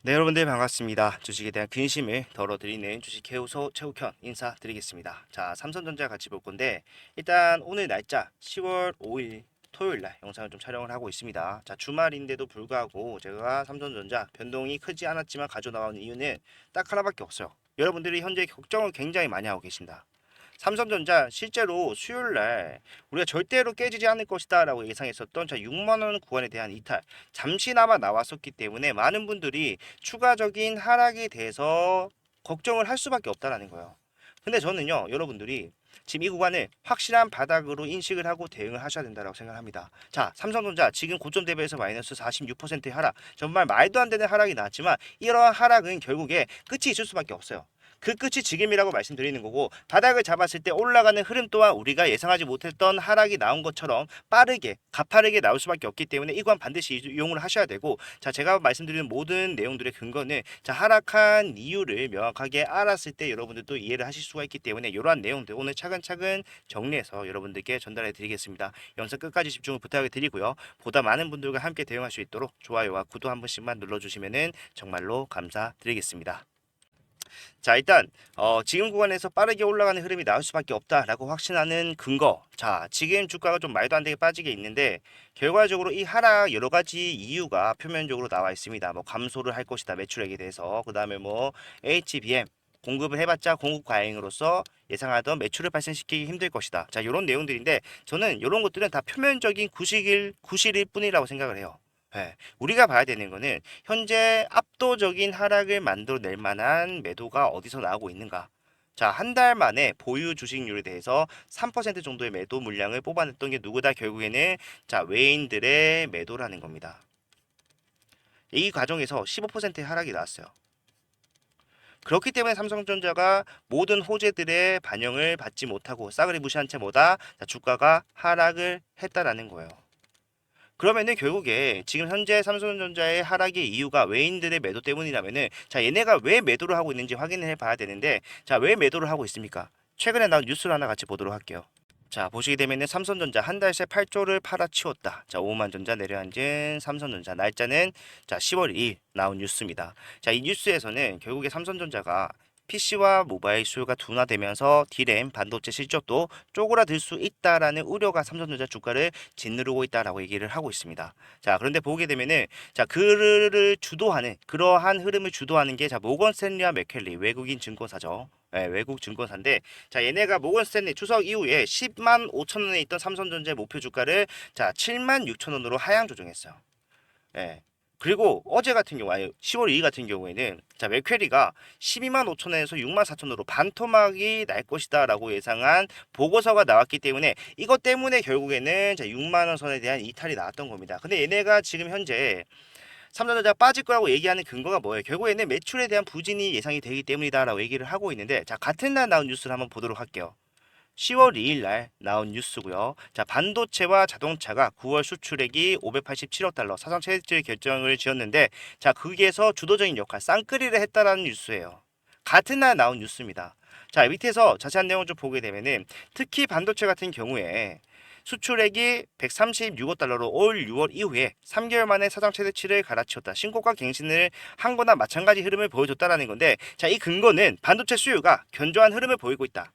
네, 여러분들 반갑습니다. 주식에 대한 근심을 덜어드리는 주식 해우소 최욱현 인사드리겠습니다. 자, 삼성전자 같이 볼 건데 일단 오늘 날짜 10월 5일 토요일 날 영상을 좀 촬영을 하고 있습니다. 자, 주말인데도 불구하고 제가 삼성전자 변동이 크지 않았지만 가져 나오는 이유는 딱 하나밖에 없어요. 여러분들이 현재 걱정을 굉장히 많이 하고 계신다. 삼성전자 실제로 수요일 날 우리가 절대로 깨지지 않을 것이다라고 예상했었던 6만 원 구간에 대한 이탈 잠시나마 나왔었기 때문에 많은 분들이 추가적인 하락에 대해서 걱정을 할 수밖에 없다라는 거예요. 근데 저는요, 여러분들이 지금 이 구간을 확실한 바닥으로 인식을 하고 대응을 하셔야 된다고 생각합니다. 자, 삼성전자 지금 고점 대비해서 마이너스 46%의 하락, 정말 말도 안 되는 하락이 나왔지만 이러한 하락은 결국에 끝이 있을 수밖에 없어요. 그 끝이 지금이라고 말씀드리는 거고, 바닥을 잡았을 때 올라가는 흐름 또한 우리가 예상하지 못했던 하락이 나온 것처럼 빠르게 가파르게 나올 수밖에 없기 때문에 이건 반드시 이용을 하셔야 되고, 자, 제가 말씀드리는 모든 내용들의 근거는 자, 하락한 이유를 명확하게 알았을 때 여러분들도 이해를 하실 수가 있기 때문에 이러한 내용들 오늘 차근차근 정리해서 여러분들께 전달해 드리겠습니다. 영상 끝까지 집중을 부탁을 드리고요. 보다 많은 분들과 함께 대응할 수 있도록 좋아요와 구독 한 번씩만 눌러주시면 정말로 감사드리겠습니다. 자, 일단 지금 구간에서 빠르게 올라가는 흐름이 나올 수밖에 없다라고 확신하는 근거. 자, 지금 주가가 좀 말도 안 되게 빠지게 있는데 결과적으로 이 하락 여러 가지 이유가 표면적으로 나와 있습니다. 뭐 감소를 할 것이다, 매출액에 대해서. 그다음에 뭐 HBM 공급을 해봤자 공급 과잉으로서 예상하던 매출을 발생시키기 힘들 것이다. 자, 이런 내용들인데 저는 이런 것들은 다 표면적인 구실일 뿐이라고 생각을 해요. 예, 우리가 봐야 되는 거는 현재 압도적인 하락을 만들어낼 만한 매도가 어디서 나오고 있는가. 자, 한 달 만에 보유 주식률에 대해서 3% 정도의 매도 물량을 뽑아냈던 게 누구다? 결국에는 자, 외인들의 매도라는 겁니다. 이 과정에서 15%의 하락이 나왔어요. 그렇기 때문에 삼성전자가 모든 호재들의 반영을 받지 못하고 싸그리 무시한 채 뭐다? 자, 주가가 하락을 했다라는 거예요. 그러면은 결국에 지금 현재 삼성전자의 하락의 이유가 외인들의 매도 때문이라면은 자, 얘네가 왜 매도를 하고 있는지 확인을 해 봐야 되는데 자, 왜 매도를 하고 있습니까? 최근에 나온 뉴스를 하나 같이 보도록 할게요. 자, 보시게 되면은 삼성전자 한 달 새 8조를 팔아치웠다. 자, 오만전자 내려앉은 삼성전자 날짜는 자, 10월 2일 나온 뉴스입니다. 자, 이 뉴스에서는 결국에 삼성전자가 PC와 모바일 수요가 둔화되면서 D램 반도체 실적도 쪼그라들 수 있다라는 우려가 삼성전자 주가를 짓누르고 있다라고 얘기를 하고 있습니다. 자, 그런데 보게 되면은 자, 그를 주도하는 그러한 흐름을 주도하는 게 자, 모건 스탠리와 맥켈리 외국인 증권사죠. 네, 외국 증권사인데 자, 얘네가 모건 스탠리 추석 이후에 10만 5천 원에 있던 삼성전자 목표 주가를 자, 7만 6천 원으로 하향 조정했어요. 예. 그리고 어제 같은 경우, 아니 10월 2일 같은 경우에는 자, 맥퀘리가 12만 5천 원에서 6만 4천 원으로 반토막이 날 것이다라고 예상한 보고서가 나왔기 때문에 이것 때문에 결국에는 자, 6만 원 선에 대한 이탈이 나왔던 겁니다. 근데 얘네가 지금 현재 삼성전자가 빠질 거라고 얘기하는 근거가 뭐예요? 결국에는 매출에 대한 부진이 예상이 되기 때문이다라고 얘기를 하고 있는데 자, 같은 날 나온 뉴스를 한번 보도록 할게요. 10월 2일 날 나온 뉴스고요. 자, 반도체와 자동차가 9월 수출액이 587억 달러 사상 최대 결정을 지었는데 자, 거기에서 주도적인 역할 쌍끌이를 했다라는 뉴스예요. 같은 날 나온 뉴스입니다. 자, 밑에서 자세한 내용을 좀 보게 되면은 특히 반도체 같은 경우에 수출액이 136억 달러로 올 6월 이후에 3개월 만에 사상 최대치를 갈아치웠다. 신고가 갱신을 한 거나 마찬가지 흐름을 보여줬다라는 건데 자, 이 근거는 반도체 수요가 견조한 흐름을 보이고 있다.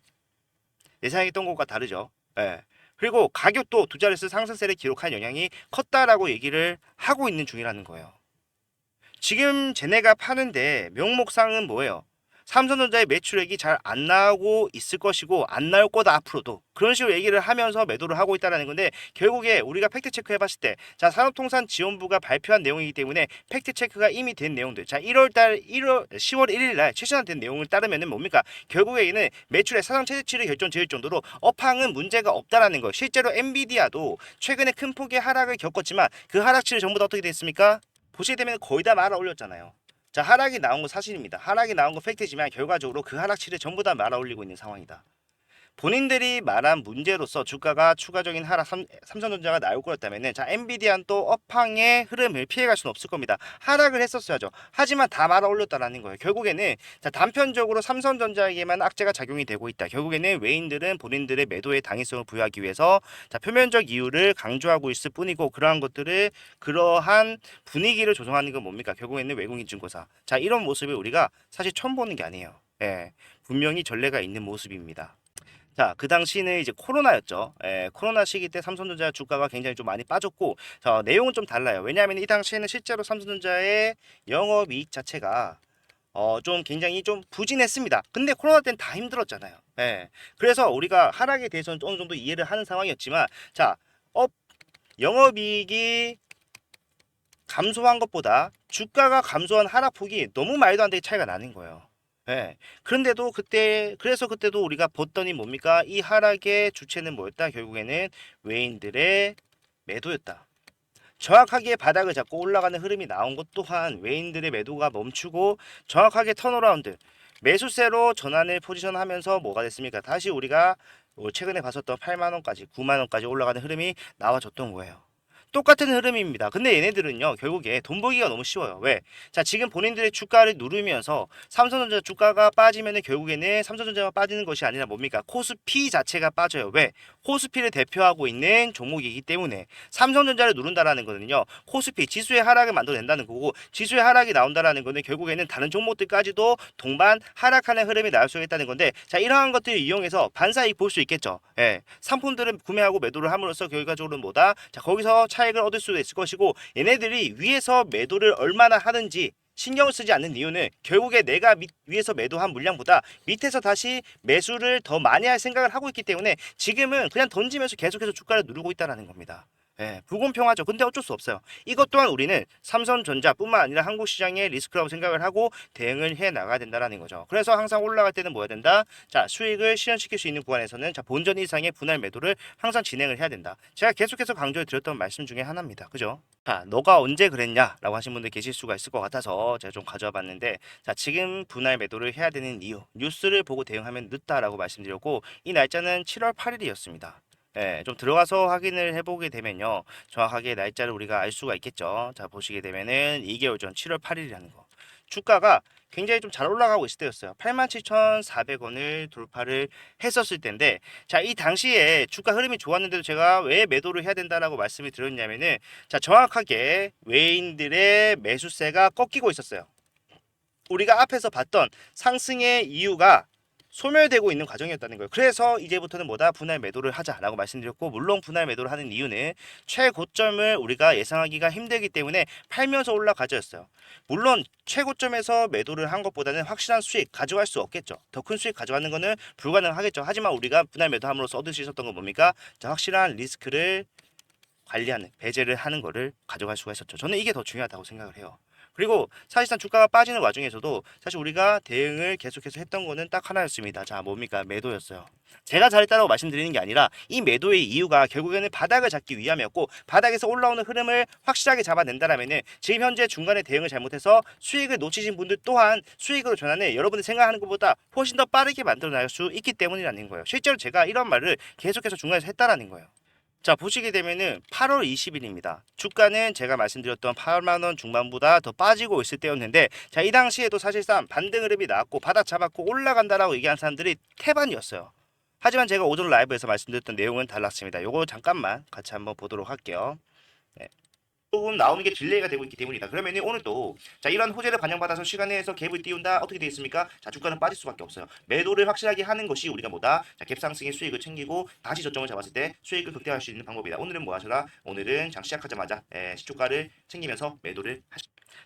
예상했던 것과 다르죠. 예. 그리고 가격도 두 자릿수 상승세를 기록한 영향이 컸다라고 얘기를 하고 있는 중이라는 거예요. 지금 쟤네가 파는데 명목상은 뭐예요? 삼성전자의 매출액이 잘 안 나오고 있을 것이고 안 나올 거다 앞으로도 그런 식으로 얘기를 하면서 매도를 하고 있다는 건데 결국에 우리가 팩트 체크해 봤을 때 자, 산업통상지원부가 발표한 내용이기 때문에 팩트 체크가 이미 된 내용들 자, 10월 1일 날 최신화된 내용을 따르면은 뭡니까? 결국에는 매출의 사상 최대치를 결정 지을 정도로 업황은 문제가 없다라는 거. 실제로 엔비디아도 최근에 큰 폭의 하락을 겪었지만 그 하락치를 전부 다 어떻게 됐습니까? 보시게 되면 거의 다 말아 올렸잖아요. 자, 하락이 나온 거 사실입니다. 하락이 나온 거 팩트지만 결과적으로 그 하락치를 전부 다 말아 올리고 있는 상황이다. 본인들이 말한 문제로서 주가가 추가적인 하락 삼성전자가 나올 거였다면은 자 엔비디아는 또 업황의 흐름을 피해갈 수는 없을 겁니다. 하락을 했었어야죠. 하지만 다 말아 올렸다라는 거예요. 결국에는 자 단편적으로 삼성전자에게만 악재가 작용이 되고 있다. 결국에는 외인들은 본인들의 매도의 당위성을 부여하기 위해서 자 표면적 이유를 강조하고 있을 뿐이고 그러한 것들을 그러한 분위기를 조성하는 건 뭡니까? 결국에는 외국인 증권사. 자 이런 모습을 우리가 사실 처음 보는 게 아니에요. 예, 분명히 전례가 있는 모습입니다. 자, 그 당시는 이제 코로나였죠. 코로나 시기 때 삼성전자 주가가 굉장히 좀 많이 빠졌고, 내용은 좀 달라요. 왜냐하면 이 당시에는 실제로 삼성전자의 영업이익 자체가 좀 굉장히 좀 부진했습니다. 근데 코로나 때는 다 힘들었잖아요. 예. 그래서 우리가 하락에 대해서는 어느 정도 이해를 하는 상황이었지만, 자, 영업이익이 감소한 것보다 주가가 감소한 하락폭이 너무 말도 안 되게 차이가 나는 거예요. 예. 그런데도 그래서 그때도 우리가 봤더니 뭡니까? 이 하락의 주체는 뭐였다? 결국에는 외인들의 매도였다. 정확하게 바닥을 잡고 올라가는 흐름이 나온 것 또한 외인들의 매도가 멈추고 정확하게 턴어라운드 매수세로 전환을 포지션하면서 뭐가 됐습니까? 다시 우리가 최근에 봤었던 8만 원까지 9만 원까지 올라가는 흐름이 나와줬던 거예요. 똑같은 흐름입니다. 근데 얘네들은요, 결국에 돈 벌기가 너무 쉬워요. 왜? 자, 지금 본인들의 주가를 누르면서 삼성전자 주가가 빠지면은 결국에는 삼성전자가 빠지는 것이 아니라 뭡니까? 코스피 자체가 빠져요. 왜? 코스피를 대표하고 있는 종목이기 때문에 삼성전자를 누른다라는 거는요, 코스피 지수의 하락을 만들어낸다는 거고, 지수의 하락이 나온다라는 거는 결국에는 다른 종목들까지도 동반 하락하는 흐름이 나올 수 있다는 건데, 자, 이러한 것들을 이용해서 반사이익 볼 수 있겠죠. 예. 상품들을 구매하고 매도를 함으로써 결과적으로 뭐다? 자, 거기서 차익을 얻을 수도 있을 것이고 얘네들이 위에서 매도를 얼마나 하는지 신경을 쓰지 않는 이유는 결국에 내가 위에서 매도한 물량보다 밑에서 다시 매수를 더 많이 할 생각을 하고 있기 때문에 지금은 그냥 던지면서 계속해서 주가를 누르고 있다는 겁니다. 예, 불공평하죠. 근데 어쩔 수 없어요. 이것 또한 우리는 삼성전자뿐만 아니라 한국 시장의 리스크라고 생각을 하고 대응을 해 나가야 된다라는 거죠. 그래서 항상 올라갈 때는 뭐 해야 된다? 자, 수익을 실현시킬 수 있는 구간에서는 자, 본전 이상의 분할 매도를 항상 진행을 해야 된다. 제가 계속해서 강조해 드렸던 말씀 중에 하나입니다. 그죠? 자, 너가 언제 그랬냐라고 하신 분들 계실 수가 있을 것 같아서 제가 좀 가져와 봤는데 자, 지금 분할 매도를 해야 되는 이유 뉴스를 보고 대응하면 늦다라고 말씀드렸고 이 날짜는 7월 8일이었습니다. 예, 좀 들어가서 확인을 해보게 되면요. 정확하게 날짜를 우리가 알 수가 있겠죠. 자, 보시게 되면은 2개월 전 7월 8일이라는 거. 주가가 굉장히 좀 잘 올라가고 있을 때였어요. 87,400원을 돌파를 했었을 텐데, 자, 이 당시에 주가 흐름이 좋았는데도 제가 왜 매도를 해야 된다라고 말씀을 드렸냐면은, 자, 정확하게 외인들의 매수세가 꺾이고 있었어요. 우리가 앞에서 봤던 상승의 이유가 소멸되고 있는 과정이었다는 거예요. 그래서 이제부터는 뭐다? 분할 매도를 하자라고 말씀드렸고 물론 분할 매도를 하는 이유는 최고점을 우리가 예상하기가 힘들기 때문에 팔면서 올라가져였어요. 물론 최고점에서 매도를 한 것보다는 확실한 수익 가져갈 수 없겠죠. 더 큰 수익 가져가는 거는 불가능하겠죠. 하지만 우리가 분할 매도함으로써 얻을 수 있었던 건 뭡니까? 자, 확실한 리스크를 관리하는 배제를 하는 거를 가져갈 수가 있었죠. 저는 이게 더 중요하다고 생각을 해요. 그리고 사실상 주가가 빠지는 와중에서도 사실 우리가 대응을 계속해서 했던 거는 딱 하나였습니다. 자, 뭡니까? 매도였어요. 제가 잘했다고 말씀드리는 게 아니라 이 매도의 이유가 결국에는 바닥을 잡기 위함이었고 바닥에서 올라오는 흐름을 확실하게 잡아낸다라면은 지금 현재 중간에 대응을 잘못해서 수익을 놓치신 분들 또한 수익으로 전환을 여러분이 생각하는 것보다 훨씬 더 빠르게 만들어 나갈 수 있기 때문이라는 거예요. 실제로 제가 이런 말을 계속해서 중간에서 했다라는 거예요. 자, 보시게 되면은 8월 20일입니다. 주가는 제가 말씀드렸던 8만 원 중반보다 더 빠지고 있을 때였는데 자, 이 당시에도 사실상 반등 흐름이 나왔고 바닥 잡았고 올라간다라고 얘기한 사람들이 태반이었어요. 하지만 제가 오전 라이브에서 말씀드렸던 내용은 달랐습니다. 요거 잠깐만 같이 한번 보도록 할게요. 네. 조금 나오는 게 딜레이가 되고 있기 때문이다. 그러면 오늘도 자 이런 호재를 반영받아서 시간 내에서 갭을 띄운다. 어떻게 되겠습니까? 자 주가는 빠질 수밖에 없어요. 매도를 확실하게 하는 것이 우리가 뭐다? 자 갭 상승의 수익을 챙기고 다시 저점을 잡았을 때 수익을 극대화할 수 있는 방법이다. 오늘은 뭐 하셔라? 오늘은 장 시작하자마자 시초가를 챙기면서 매도를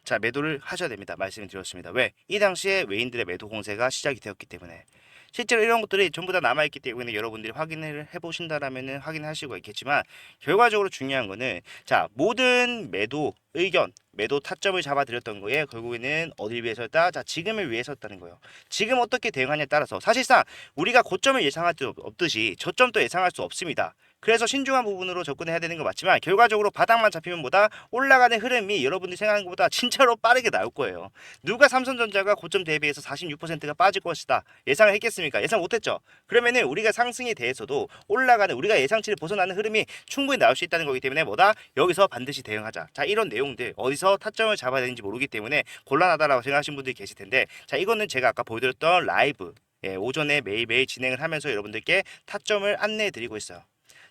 자 매도를 하셔야 됩니다. 말씀을 드렸습니다. 왜? 이 당시에 외인들의 매도 공세가 시작이 되었기 때문에. 실제로 이런 것들이 전부 다 남아있기 때문에 여러분들이 확인을 해보신다라면 확인하시고 있겠지만 결과적으로 중요한 거는 자 모든 매도 의견 매도 타점을 잡아드렸던 거에 결국에는 어디를 위해서였다? 자 지금을 위해서였다는 거예요. 지금 어떻게 대응하냐에 따라서 사실상 우리가 고점을 예상할 수 없듯이 저점도 예상할 수 없습니다. 그래서 신중한 부분으로 접근해야 되는 거 맞지만 결과적으로 바닥만 잡히면 보다 올라가는 흐름이 여러분들이 생각하는 것보다 진짜로 빠르게 나올 거예요. 누가 삼성전자가 고점 대비해서 46%가 빠질 것이다 예상을 했겠습니까? 예상 못했죠. 그러면은 우리가 상승에 대해서도 올라가는 우리가 예상치를 벗어나는 흐름이 충분히 나올 수 있다는 거기 때문에 뭐다? 여기서 반드시 대응하자. 자, 이런 내용들 어디서 타점을 잡아야 되는지 모르기 때문에 곤란하다라고 생각하시는 분들이 계실 텐데, 자, 이거는 제가 아까 보여드렸던 라이브, 오전에 매일매일 진행을 하면서 여러분들께 타점을 안내해 드리고 있어요.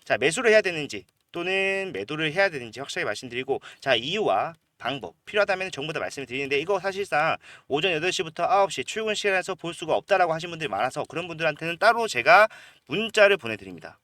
자, 매수를 해야 되는지 또는 매도를 해야 되는지 확실하게 말씀드리고, 자, 이유와 방법 필요하다면 전부 다 말씀을 드리는데, 이거 사실상 오전 8시부터 9시 출근 시간에서 볼 수가 없다라고 하신 분들이 많아서 그런 분들한테는 따로 제가 문자를 보내드립니다.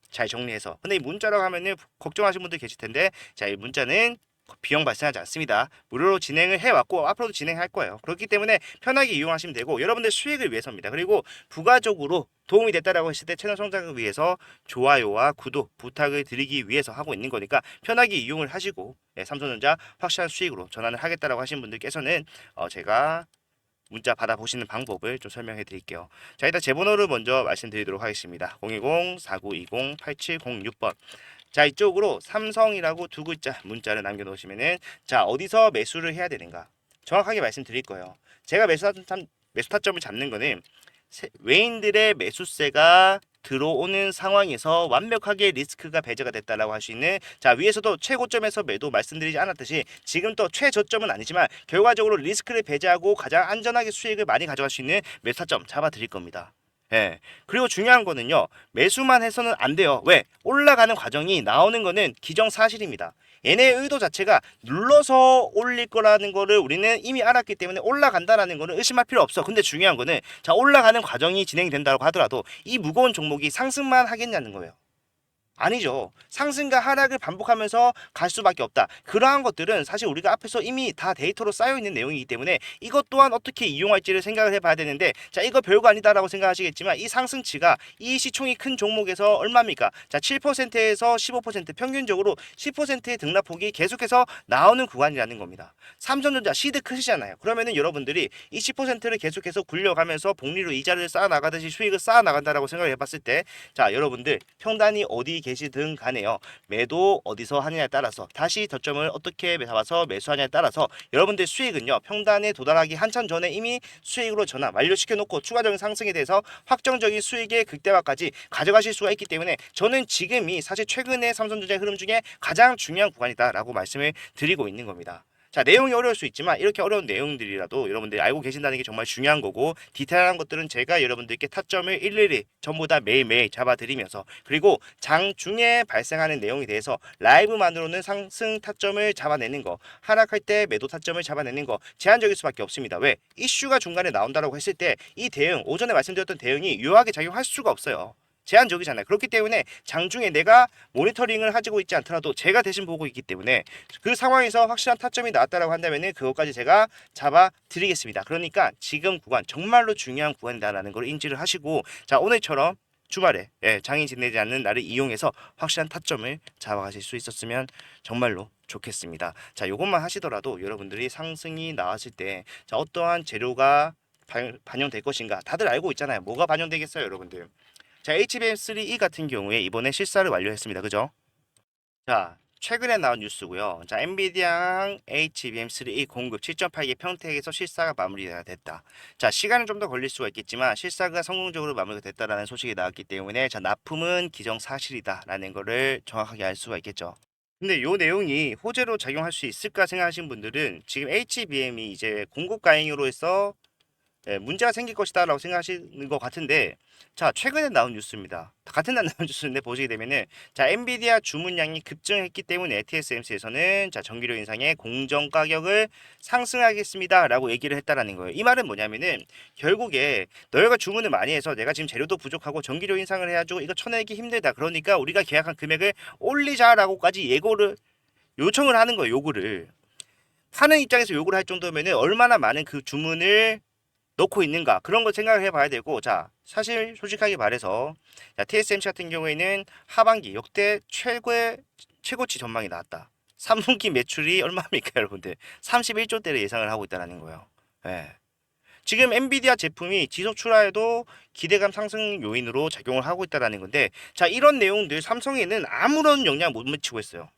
잘 정리해서. 근데 이 문자라고 하면은 걱정하시는 분들 계실 텐데, 자, 이 문자는 비용 발생하지 않습니다. 무료로 진행을 해왔고 앞으로도 진행할 거예요. 그렇기 때문에 편하게 이용하시면 되고, 여러분들 수익을 위해서입니다. 그리고 부가적으로 도움이 됐다라고 했을 때 채널 성장을 위해서 좋아요와 구독 부탁을 드리기 위해서 하고 있는 거니까 편하게 이용을 하시고, 삼성전자 확실한 수익으로 전환을 하겠다라고 하시는 분들께서는 제가 문자 받아보시는 방법을 좀 설명해 드릴게요. 자, 일단 제 번호를 먼저 말씀드리도록 하겠습니다. 010-4920-8706번. 자, 이쪽으로 삼성이라고 두 글자 문자를 남겨놓으시면은, 자, 어디서 매수를 해야 되는가 정확하게 말씀드릴 거예요. 제가 매수 타점을 잡는 거는 외인들의 매수세가 들어오는 상황에서 완벽하게 리스크가 배제가 됐다라고 할 수 있는, 자, 위에서도 최고점에서 매도 말씀드리지 않았듯이 지금 또 최저점은 아니지만 결과적으로 리스크를 배제하고 가장 안전하게 수익을 많이 가져갈 수 있는 매수 타점 잡아 드릴 겁니다. 예. 그리고 중요한 거는요, 매수만 해서는 안 돼요. 왜? 올라가는 과정이 나오는 거는 기정사실입니다. 얘네의 의도 자체가 눌러서 올릴 거라는 거를 우리는 이미 알았기 때문에 올라간다라는 거는 의심할 필요 없어. 근데 중요한 거는, 자, 올라가는 과정이 진행이 된다고 하더라도 이 무거운 종목이 상승만 하겠냐는 거예요. 아니죠. 상승과 하락을 반복하면서 갈 수밖에 없다. 그러한 것들은 사실 우리가 앞에서 이미 다 데이터로 쌓여 있는 내용이기 때문에 이것 또한 어떻게 이용할지를 생각을 해봐야 되는데, 자, 이거 별거 아니다라고 생각하시겠지만 이 상승치가 이 시총이 큰 종목에서 얼마입니까? 자, 7%에서 15% 평균적으로 10%의 등락폭이 계속해서 나오는 구간이라는 겁니다. 삼성전자 시드 크시잖아요. 그러면은 여러분들이 이 10%를 계속해서 굴려가면서 복리로 이자를 쌓아 나가듯이 수익을 쌓아 나간다라고 생각을 해봤을 때, 자, 여러분들 평단이 어디 계시든 간에요, 매도 어디서 하느냐에 따라서 다시 저점을 어떻게 잡아서 매수하냐에 따라서 여러분들 수익은요, 평단에 도달하기 한참 전에 이미 수익으로 전환 완료시켜 놓고 추가적인 상승에 대해서 확정적인 수익의 극대화까지 가져가실 수가 있기 때문에 저는 지금이 사실 최근의 삼성전자의 흐름 중에 가장 중요한 구간이다라고 말씀을 드리고 있는 겁니다. 자, 내용이 어려울 수 있지만 이렇게 어려운 내용들이라도 여러분들이 알고 계신다는 게 정말 중요한 거고, 디테일한 것들은 제가 여러분들께 타점을 일일이 전부 다 매일매일 잡아드리면서, 그리고 장중에 발생하는 내용에 대해서 라이브만으로는 상승 타점을 잡아내는 거, 하락할 때 매도 타점을 잡아내는 거 제한적일 수밖에 없습니다. 왜? 이슈가 중간에 나온다고 했을 때 이 대응, 오전에 말씀드렸던 대응이 유효하게 작용할 수가 없어요. 제한적이잖아요. 그렇기 때문에 장중에 내가 모니터링을 하고 있지 않더라도 제가 대신 보고 있기 때문에 그 상황에서 확실한 타점이 나왔다라고 한다면은 그것까지 제가 잡아 드리겠습니다. 그러니까 지금 구간 정말로 중요한 구간이다라는 걸 인지를 하시고, 자, 오늘처럼 주말에 장이 지내지 않는 날을 이용해서 확실한 타점을 잡아가실 수 있었으면 정말로 좋겠습니다. 자, 요것만 하시더라도 여러분들이 상승이 나왔을 때, 자, 어떠한 재료가 반영될 것인가 다들 알고 있잖아요. 뭐가 반영되겠어요, 여러분들? 자, HBM3E 같은 경우에 이번에 실사를 완료했습니다. 그죠? 자, 최근에 나온 뉴스고요. 자, 엔비디아랑 HBM3E 공급 7.8개 평택에서 실사가 마무리가 됐다. 자, 시간은 좀 더 걸릴 수가 있겠지만 실사가 성공적으로 마무리가 됐다라는 소식이 나왔기 때문에, 자, 납품은 기정사실이다라는 거를 정확하게 알 수가 있겠죠. 근데 요 내용이 호재로 작용할 수 있을까 생각하시는 분들은 지금 HBM이 이제 공급 가행으로 해서 문제가 생길 것이다라고 생각하시는 것 같은데, 자, 최근에 나온 뉴스입니다. 같은 날 나온 뉴스인데 보시게 되면은, 자, 엔비디아 주문량이 급증했기 때문에 TSMC에서는 자, 전기료 인상의 공정 가격을 상승하겠습니다라고 얘기를 했다라는 거예요. 이 말은 뭐냐면은 결국에 너희가 주문을 많이 해서 내가 지금 재료도 부족하고 전기료 인상을 해가지고 이거 쳐내기 힘들다. 그러니까 우리가 계약한 금액을 올리자라고까지 예고를 요청을 하는 거예요. 요구를 하는 입장에서 요구를 할 정도면은 얼마나 많은 그 주문을 넣고 있는가, 그런 거 생각을 해봐야 되고, 자, 사실 솔직하게 말해서, 자, TSMC 같은 경우에는 하반기 역대 최고치 전망이 나왔다. 3분기 매출이 얼마입니까, 여러분들? 31조대를 예상을 하고 있다는 거예요. 예. 지금 엔비디아 제품이 지속 출하에도 기대감 상승 요인으로 작용을 하고 있다라는 건데, 자, 이런 내용들 삼성에는 아무런 영향 못 미치고 있어요.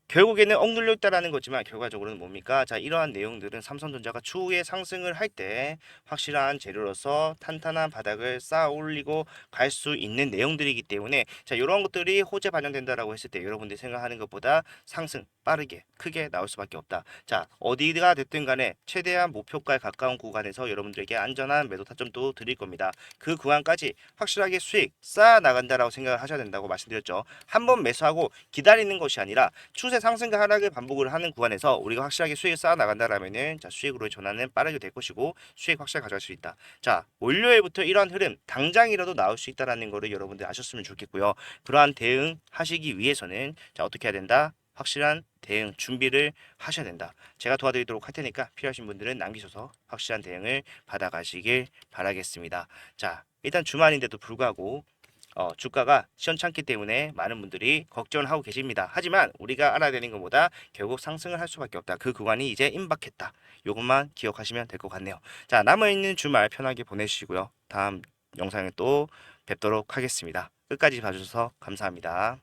결국에는 억눌려 있다라는 거지만 결과적으로는 뭡니까? 자, 이러한 내용들은 삼성전자가 추후에 상승을 할 때 확실한 재료로서 탄탄한 바닥을 쌓아 올리고 갈 수 있는 내용들이기 때문에, 자, 이런 것들이 호재 반영된다라고 했을 때 여러분들이 생각하는 것보다 상승 빠르게 크게 나올 수밖에 없다. 자, 어디가 됐든 간에 최대한 목표가에 가까운 구간에서 여러분들에게 안전한 매도 타점도 드릴 겁니다. 그 구간까지 확실하게 수익 쌓아 나간다라고 생각을 하셔야 된다고 말씀드렸죠. 한번 매수하고 기다리는 것이 아니라 추세 상승과 하락을 반복을 하는 구간에서 우리가 확실하게 수익을 쌓아 나간다라면은, 자, 수익으로의 전환은 빠르게 될 것이고 수익 확실히 가져갈 수 있다. 자, 월요일부터 이러한 흐름 당장이라도 나올 수 있다라는 거를 여러분들 아셨으면 좋겠고요. 그러한 대응하시기 위해서는, 자, 어떻게 해야 된다? 확실한 대응 준비를 하셔야 된다. 제가 도와드리도록 할 테니까 필요하신 분들은 남기셔서 확실한 대응을 받아가시길 바라겠습니다. 자, 일단 주말인데도 불구하고 주가가 시원찮기 때문에 많은 분들이 걱정을 하고 계십니다. 하지만 우리가 알아야 되는 것보다 결국 상승을 할 수밖에 없다. 그 구간이 이제 임박했다. 이것만 기억하시면 될 것 같네요. 자, 남아있는 주말 편하게 보내시고요. 다음 영상에 또 뵙도록 하겠습니다. 끝까지 봐주셔서 감사합니다.